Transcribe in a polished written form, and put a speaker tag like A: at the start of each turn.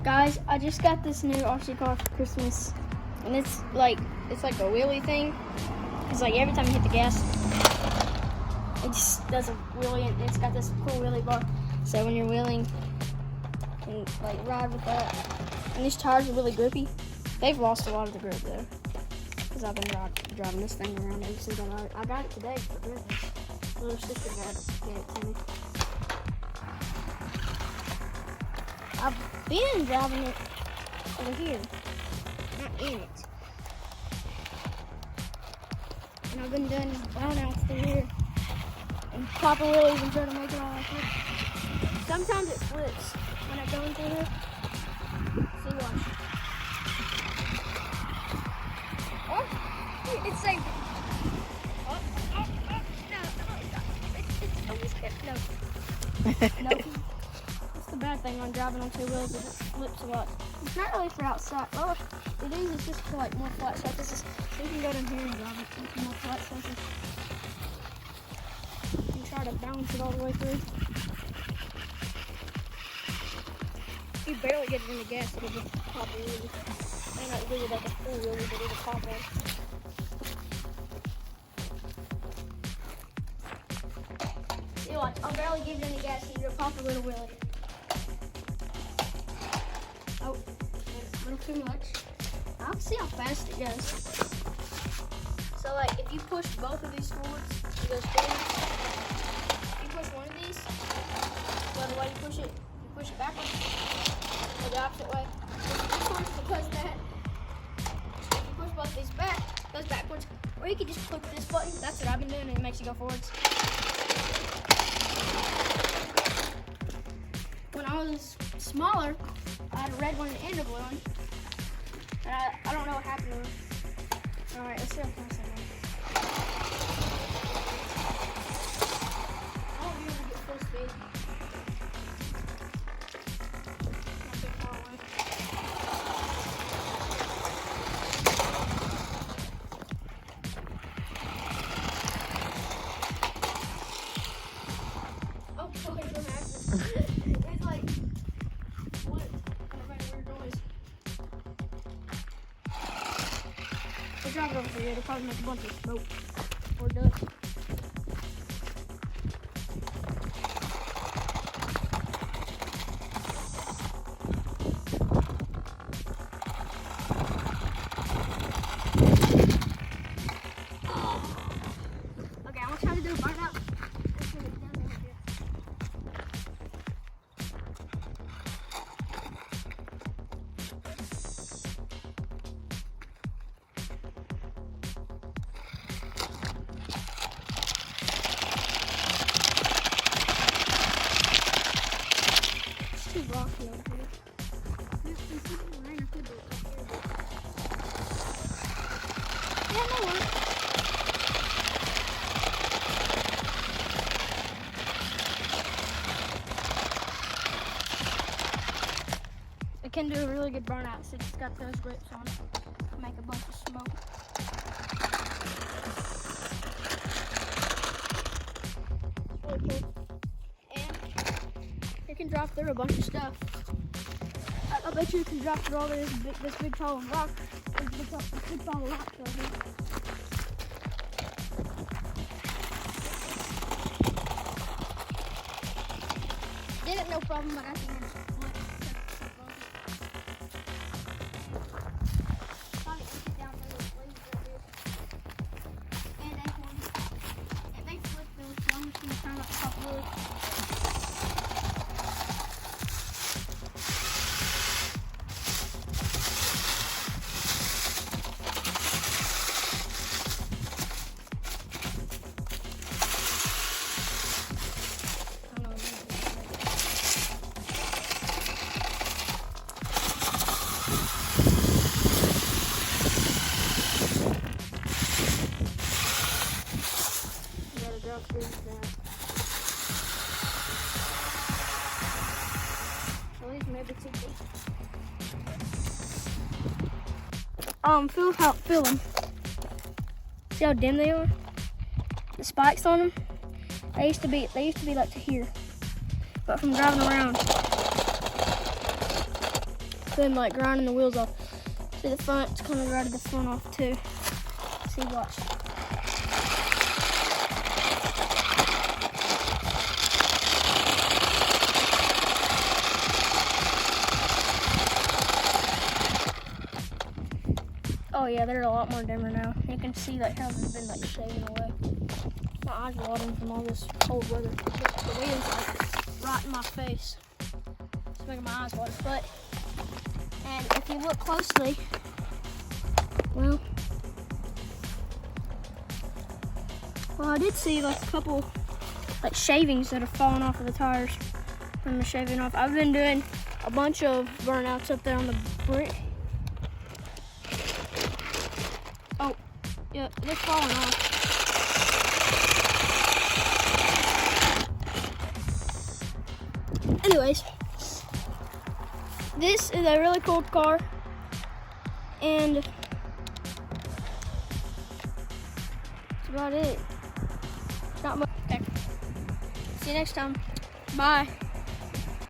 A: Guys, I just got this new RC car for Christmas, and it's like a wheelie thing. It's like every time you hit the gas, it just does a wheelie, and it's got this cool wheelie bar. So when you're wheeling, you can like ride with that. And these tires are really grippy. They've lost a lot of the grip though, because I've been driving this thing around ever since I got it today for Christmas. My little sister gave it to me. I've been driving it over here, not in it. And I've been doing burnouts through here and proper wheelies and trying to make it all like this. Sometimes it flips when I'm going through here. See, watch. Oh, it's safe. Oh, no, it's almost hit. No. No. The bad thing on driving on two wheels is it flips a lot. It's not really for outside. Well, it is. It's just for like more flat surfaces. So you can go down here and drive it into more flat surfaces. And try to balance it all the way through. If you barely get it in the gas, it'll just pop a wheelie. May not really like a full wheelie, but it'll pop one. See, watch. I'll barely give it any gas, and it'll pop a little wheelie. Oh, a little too much. I'll see how fast it goes. So like if you push both of these forwards, it goes forward. If you push one of these, the other way you push it backwards, or the opposite way. Push this forward, it goes that. If you push both of these back, it goes backwards. Or you can just click this button. That's what I've been doing, and it makes you go forwards. When I was smaller, I had a red one and a blue one. And I don't know what happened to it. Alright, let's see how fast I go. I won't be able to get full speed. Not too far away. Oh, okay, don't have this. It's like drive it over here, it'll probably make a bunch of smoke or dust. Okay, I'm gonna try to do a burnout. Too rocky over here. Yeah, no worries. It can do a really good burnout since it's got those grips on it. Make a bunch of smoke. It's really cool. And you can drop through a bunch of stuff. I bet you can drop through all this big tall rock. This big tall rock over here. Did it no problem, but I think it's feel them. See how dim they are? The spikes on them. They used to be like to here, but from driving around, been like grinding the wheels off. See the front, it's kind of grinded the front off too. See, watch. Oh yeah, they're a lot more dimmer now. You can see like how they've been like shaving away. My eyes are watering from all this cold weather. The wind's like right in my face. It's making my eyes water. But, and if you look closely, well, I did see like a couple like shavings that have fallen off of the tires from the shaving off. I've been doing a bunch of burnouts up there on the brick. Oh, yeah, they're falling off. Anyways, this is a really cool car, and that's about it. Not much. Okay. See you next time. Bye.